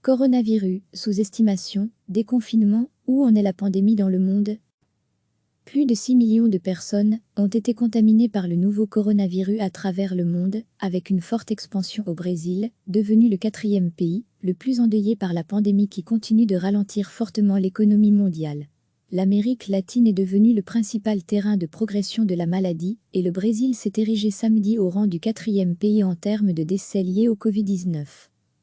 Coronavirus, sous-estimation, déconfinement, où en est la pandémie dans le monde? Plus de 6 millions de personnes ont été contaminées par le nouveau coronavirus à travers le monde, avec une forte expansion au Brésil, devenu le 4e pays, le plus endeuillé par la pandémie qui continue de ralentir fortement l'économie mondiale. L'Amérique latine est devenue le principal terrain de progression de la maladie, et le Brésil s'est érigé samedi au rang du 4e pays en termes de décès liés au Covid-19.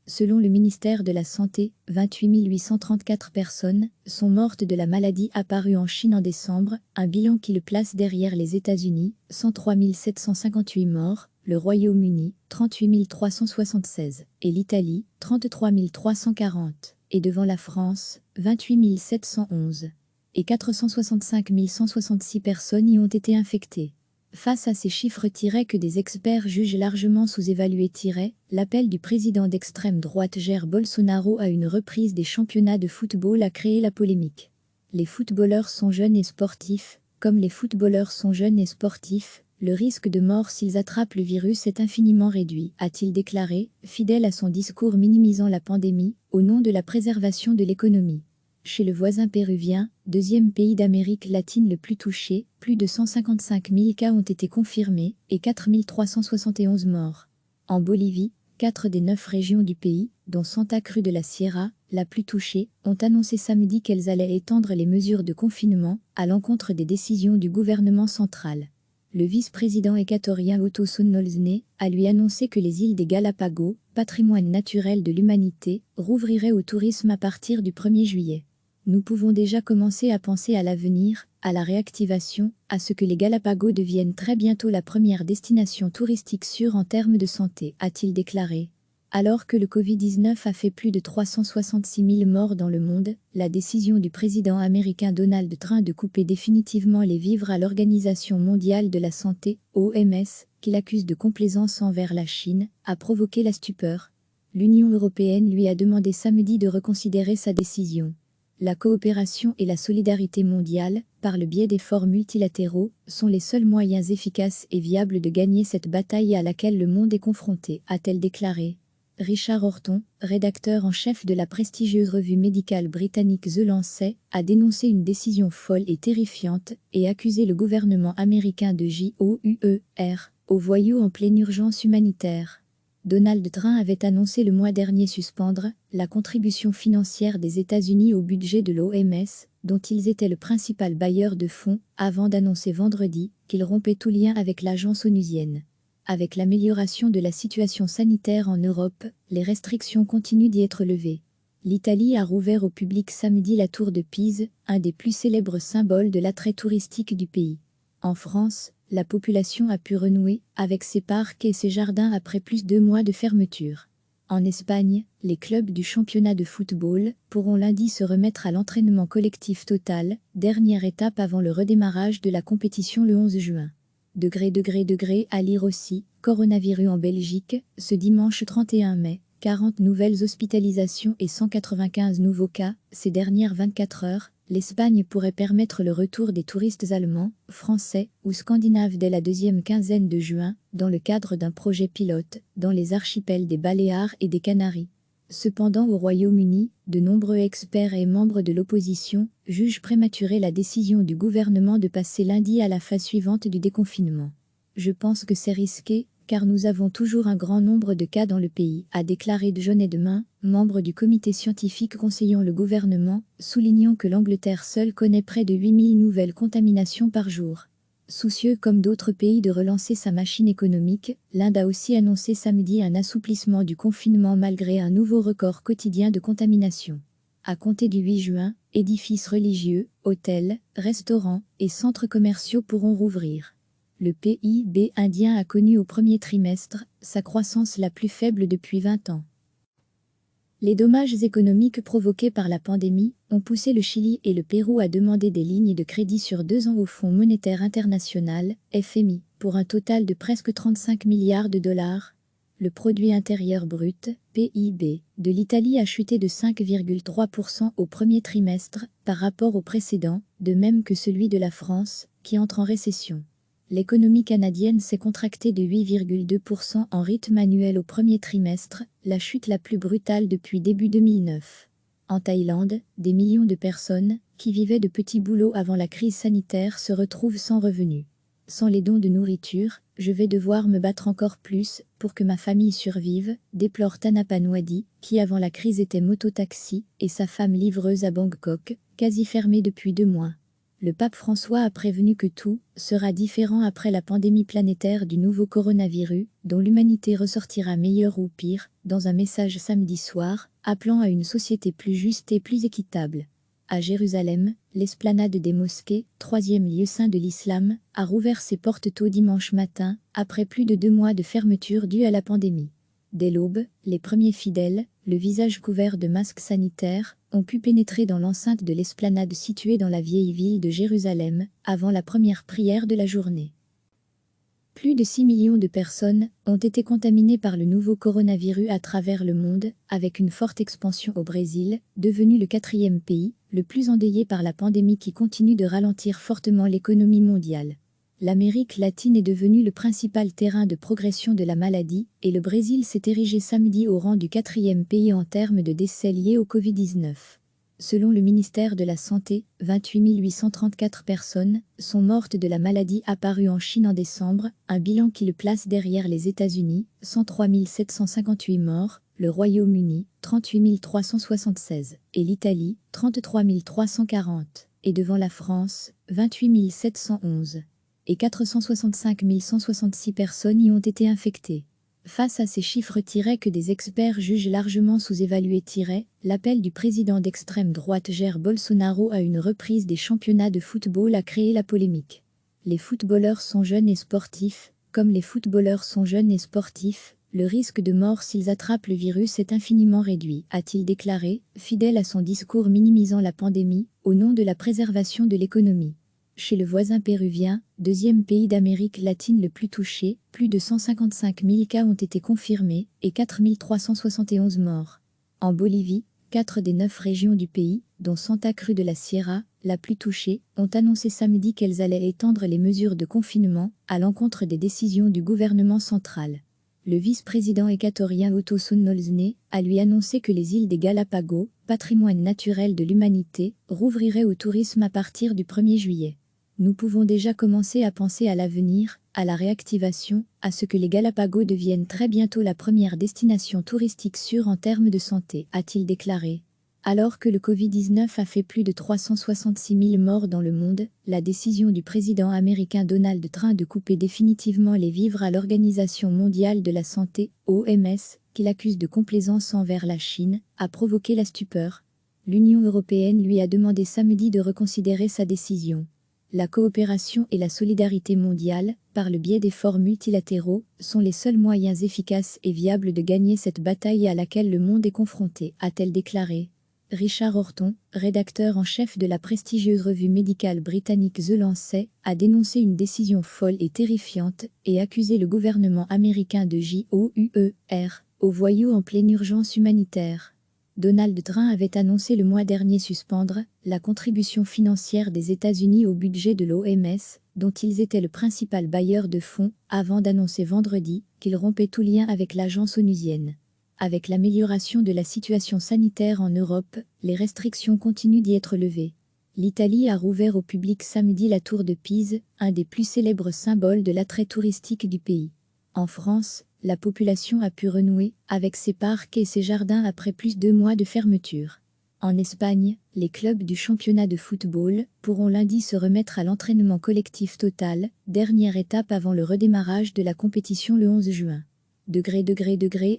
Selon le ministère de la Santé, 28 834 personnes sont mortes de la maladie apparue en Chine en décembre, un bilan qui le place derrière les États-Unis, 103 758 morts, le Royaume-Uni, 38 376, et l'Italie, 33 340, et devant la France, 28 711. Et 465 166 personnes y ont été infectées. Face à ces chiffres que des experts jugent largement sous-évalués, l'appel du président d'extrême droite Jair Bolsonaro à une reprise des championnats de football a créé la polémique. Les footballeurs sont jeunes et sportifs, comme les footballeurs sont jeunes et sportifs, le risque de mort s'ils attrapent le virus est infiniment réduit, a-t-il déclaré, fidèle à son discours minimisant la pandémie, au nom de la préservation de l'économie. Chez le voisin péruvien, deuxième pays d'Amérique latine le plus touché, plus de 155 000 cas ont été confirmés et 4 371 morts. En Bolivie, 4 des 9 régions du pays, dont Santa Cruz de la Sierra, la plus touchée, ont annoncé samedi qu'elles allaient étendre les mesures de confinement à l'encontre des décisions du gouvernement central. Le vice-président équatorien Otto Sonolzne a lui annoncé que les îles des Galapagos, patrimoine naturel de l'humanité, rouvriraient au tourisme à partir du 1er juillet. Nous pouvons déjà commencer à penser à l'avenir, à la réactivation, à ce que les Galapagos deviennent très bientôt la première destination touristique sûre en termes de santé, a-t-il déclaré. Alors que le Covid-19 a fait plus de 366 000 morts dans le monde, la décision du président américain Donald Trump de couper définitivement les vivres à l'Organisation mondiale de la santé, OMS, qu'il accuse de complaisance envers la Chine, a provoqué la stupeur. L'Union européenne lui a demandé samedi de reconsidérer sa décision. La coopération et la solidarité mondiale, par le biais d'efforts multilatéraux, sont les seuls moyens efficaces et viables de gagner cette bataille à laquelle le monde est confronté, a-t-elle déclaré. Richard Horton, rédacteur en chef de la prestigieuse revue médicale britannique The Lancet, a dénoncé une décision folle et terrifiante et accusé le gouvernement américain de JOUER, aux voyous en pleine urgence humanitaire. Donald Trump avait annoncé le mois dernier suspendre la contribution financière des États-Unis au budget de l'OMS, dont ils étaient le principal bailleur de fonds, avant d'annoncer vendredi qu'il rompait tout lien avec l'agence onusienne. Avec l'amélioration de la situation sanitaire en Europe, les restrictions continuent d'y être levées. L'Italie a rouvert au public samedi la tour de Pise, un des plus célèbres symboles de l'attrait touristique du pays. En France, la population a pu renouer avec ses parcs et ses jardins après plus de 2 mois de fermeture. En Espagne, les clubs du championnat de football pourront lundi se remettre à l'entraînement collectif total, dernière étape avant le redémarrage de la compétition le 11 juin. Degré à lire aussi, coronavirus en Belgique, ce dimanche 31 mai, 40 nouvelles hospitalisations et 195 nouveaux cas, ces dernières 24 heures, l'Espagne pourrait permettre le retour des touristes allemands, français ou scandinaves dès la deuxième quinzaine de juin, dans le cadre d'un projet pilote, dans les archipels des Baléares et des Canaries. Cependant au Royaume-Uni, de nombreux experts et membres de l'opposition jugent prématurée la décision du gouvernement de passer lundi à la phase suivante du déconfinement. Je pense que c'est risqué, car nous avons toujours un grand nombre de cas dans le pays, a déclaré John Edman, membre du comité scientifique conseillant le gouvernement, soulignant que l'Angleterre seule connaît près de 8 000 nouvelles contaminations par jour. Soucieux comme d'autres pays de relancer sa machine économique, l'Inde a aussi annoncé samedi un assouplissement du confinement malgré un nouveau record quotidien de contamination. À compter du 8 juin, édifices religieux, hôtels, restaurants et centres commerciaux pourront rouvrir. Le PIB indien a connu au premier trimestre sa croissance la plus faible depuis 20 ans. Les dommages économiques provoqués par la pandémie ont poussé le Chili et le Pérou à demander des lignes de crédit sur 2 ans au Fonds monétaire international, FMI, pour un total de presque 35 milliards de dollars. Le produit intérieur brut, PIB, de l'Italie a chuté de 5,3% au premier trimestre par rapport au précédent, de même que celui de la France, qui entre en récession. L'économie canadienne s'est contractée de 8,2% en rythme annuel au premier trimestre, la chute la plus brutale depuis début 2009. En Thaïlande, des millions de personnes, qui vivaient de petits boulots avant la crise sanitaire, se retrouvent sans revenus. Sans les dons de nourriture, je vais devoir me battre encore plus pour que ma famille survive, déplore Tanapa Nwadi, qui avant la crise était mototaxi, et sa femme livreuse à Bangkok, quasi fermée depuis 2 mois. Le pape François a prévenu que tout sera différent après la pandémie planétaire du nouveau coronavirus, dont l'humanité ressortira meilleure ou pire, dans un message samedi soir, appelant à une société plus juste et plus équitable. À Jérusalem, l'esplanade des mosquées, 3e lieu saint de l'islam, a rouvert ses portes tôt dimanche matin, après plus de 2 mois de fermeture due à la pandémie. Dès l'aube, les premiers fidèles, le visage couvert de masques sanitaires, ont pu pénétrer dans l'enceinte de l'esplanade située dans la vieille ville de Jérusalem, avant la première prière de la journée. Plus de 6 millions de personnes ont été contaminées par le nouveau coronavirus à travers le monde, avec une forte expansion au Brésil, devenu le 4e pays, le plus endeuillé par la pandémie qui continue de ralentir fortement l'économie mondiale. L'Amérique latine est devenue le principal terrain de progression de la maladie, et le Brésil s'est érigé samedi au rang du 4e pays en termes de décès liés au Covid-19. Selon le ministère de la Santé, 28 834 personnes sont mortes de la maladie apparue en Chine en décembre, un bilan qui le place derrière les États-Unis, 103 758 morts, le Royaume-Uni, 38 376, et l'Italie, 33 340, et devant la France, 28 711. Et 465 166 personnes y ont été infectées. Face à ces chiffres que des experts jugent largement sous-évalués, l'appel du président d'extrême droite Jair Bolsonaro à une reprise des championnats de football a créé la polémique. Les footballeurs sont jeunes et sportifs, comme les footballeurs sont jeunes et sportifs, le risque de mort s'ils attrapent le virus est infiniment réduit, a-t-il déclaré, fidèle à son discours minimisant la pandémie, au nom de la préservation de l'économie. Chez le voisin péruvien, 2e pays d'Amérique latine le plus touché, plus de 155 000 cas ont été confirmés et 4 371 morts. En Bolivie, 4 des 9 régions du pays, dont Santa Cruz de la Sierra, la plus touchée, ont annoncé samedi qu'elles allaient étendre les mesures de confinement à l'encontre des décisions du gouvernement central. Le vice-président équatorien Otto Sonolzne a lui annoncé que les îles des Galapagos, patrimoine naturel de l'humanité, rouvriraient au tourisme à partir du 1er juillet. Nous pouvons déjà commencer à penser à l'avenir, à la réactivation, à ce que les Galapagos deviennent très bientôt la première destination touristique sûre en termes de santé, a-t-il déclaré. Alors que le Covid-19 a fait plus de 366 000 morts dans le monde, la décision du président américain Donald Trump de couper définitivement les vivres à l'Organisation mondiale de la santé, OMS, qu'il accuse de complaisance envers la Chine, a provoqué la stupeur. L'Union européenne lui a demandé samedi de reconsidérer sa décision. La coopération et la solidarité mondiale, par le biais d'efforts multilatéraux, sont les seuls moyens efficaces et viables de gagner cette bataille à laquelle le monde est confronté, a-t-elle déclaré. Richard Horton, rédacteur en chef de la prestigieuse revue médicale britannique The Lancet, a dénoncé une décision folle et terrifiante et accusé le gouvernement américain de JOUER, aux voyous en pleine urgence humanitaire. Donald Trump avait annoncé le mois dernier suspendre la contribution financière des États-Unis au budget de l'OMS, dont ils étaient le principal bailleur de fonds, avant d'annoncer vendredi qu'il rompait tout lien avec l'agence onusienne. Avec l'amélioration de la situation sanitaire en Europe, les restrictions continuent d'y être levées. L'Italie a rouvert au public samedi la tour de Pise, un des plus célèbres symboles de l'attrait touristique du pays. En France, la population a pu renouer avec ses parcs et ses jardins après plus de 2 mois de fermeture. En Espagne, les clubs du championnat de football pourront lundi se remettre à l'entraînement collectif total, dernière étape avant le redémarrage de la compétition le 11 juin. Degré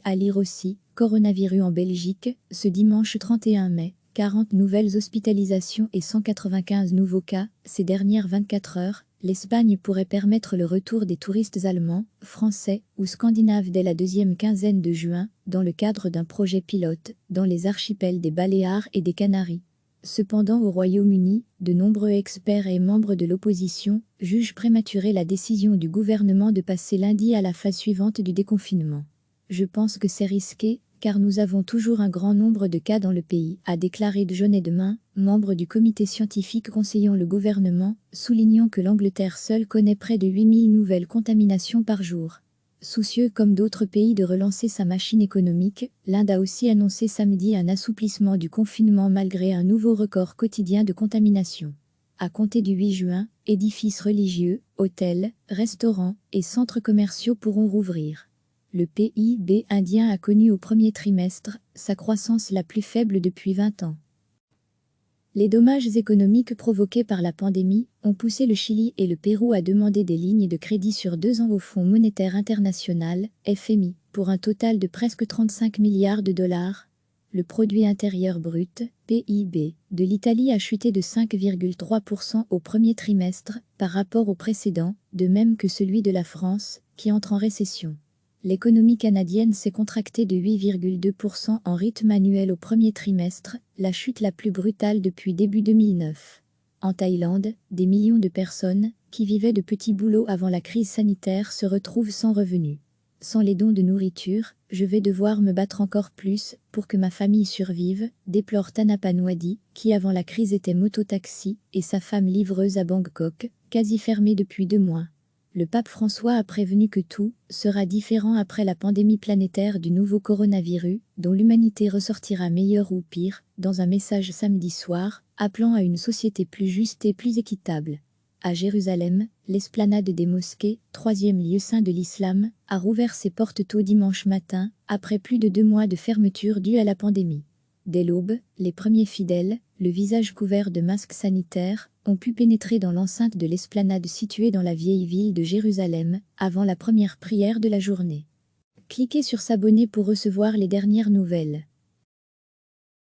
à lire aussi, coronavirus en Belgique, ce dimanche 31 mai, 40 nouvelles hospitalisations et 195 nouveaux cas, ces dernières 24 heures. L'Espagne pourrait permettre le retour des touristes allemands, français ou scandinaves dès la 2e quinzaine de juin, dans le cadre d'un projet pilote, dans les archipels des Baléares et des Canaries. Cependant au Royaume-Uni, de nombreux experts et membres de l'opposition jugent prématurée la décision du gouvernement de passer lundi à la phase suivante du déconfinement. Je pense que c'est risqué, car nous avons toujours un grand nombre de cas dans le pays, a déclaré John Edman, membre du comité scientifique conseillant le gouvernement, soulignant que l'Angleterre seule connaît près de 8 000 nouvelles contaminations par jour. Soucieux comme d'autres pays de relancer sa machine économique, l'Inde a aussi annoncé samedi un assouplissement du confinement malgré un nouveau record quotidien de contamination. À compter du 8 juin, édifices religieux, hôtels, restaurants et centres commerciaux pourront rouvrir. Le PIB indien a connu au premier trimestre sa croissance la plus faible depuis 20 ans. Les dommages économiques provoqués par la pandémie ont poussé le Chili et le Pérou à demander des lignes de crédit sur 2 ans au Fonds monétaire international, FMI, pour un total de presque 35 milliards de dollars. Le produit intérieur brut, PIB, de l'Italie a chuté de 5,3% au premier trimestre par rapport au précédent, de même que celui de la France, qui entre en récession. L'économie canadienne s'est contractée de 8,2% en rythme annuel au premier trimestre, la chute la plus brutale depuis début 2009. En Thaïlande, des millions de personnes, qui vivaient de petits boulots avant la crise sanitaire, se retrouvent sans revenus. Sans les dons de nourriture, je vais devoir me battre encore plus pour que ma famille survive, déplore Tanapa Nwadi, qui avant la crise était mototaxi, et sa femme livreuse à Bangkok, quasi fermée depuis 2 mois. Le pape François a prévenu que tout sera différent après la pandémie planétaire du nouveau coronavirus, dont l'humanité ressortira meilleure ou pire, dans un message samedi soir, appelant à une société plus juste et plus équitable. À Jérusalem, l'esplanade des mosquées, 3e lieu saint de l'islam, a rouvert ses portes tôt dimanche matin, après plus de 2 mois de fermeture due à la pandémie. Dès l'aube, les premiers fidèles, le visage couvert de masques sanitaires, ont pu pénétrer dans l'enceinte de l'esplanade située dans la vieille ville de Jérusalem, avant la première prière de la journée. Cliquez sur s'abonner pour recevoir les dernières nouvelles.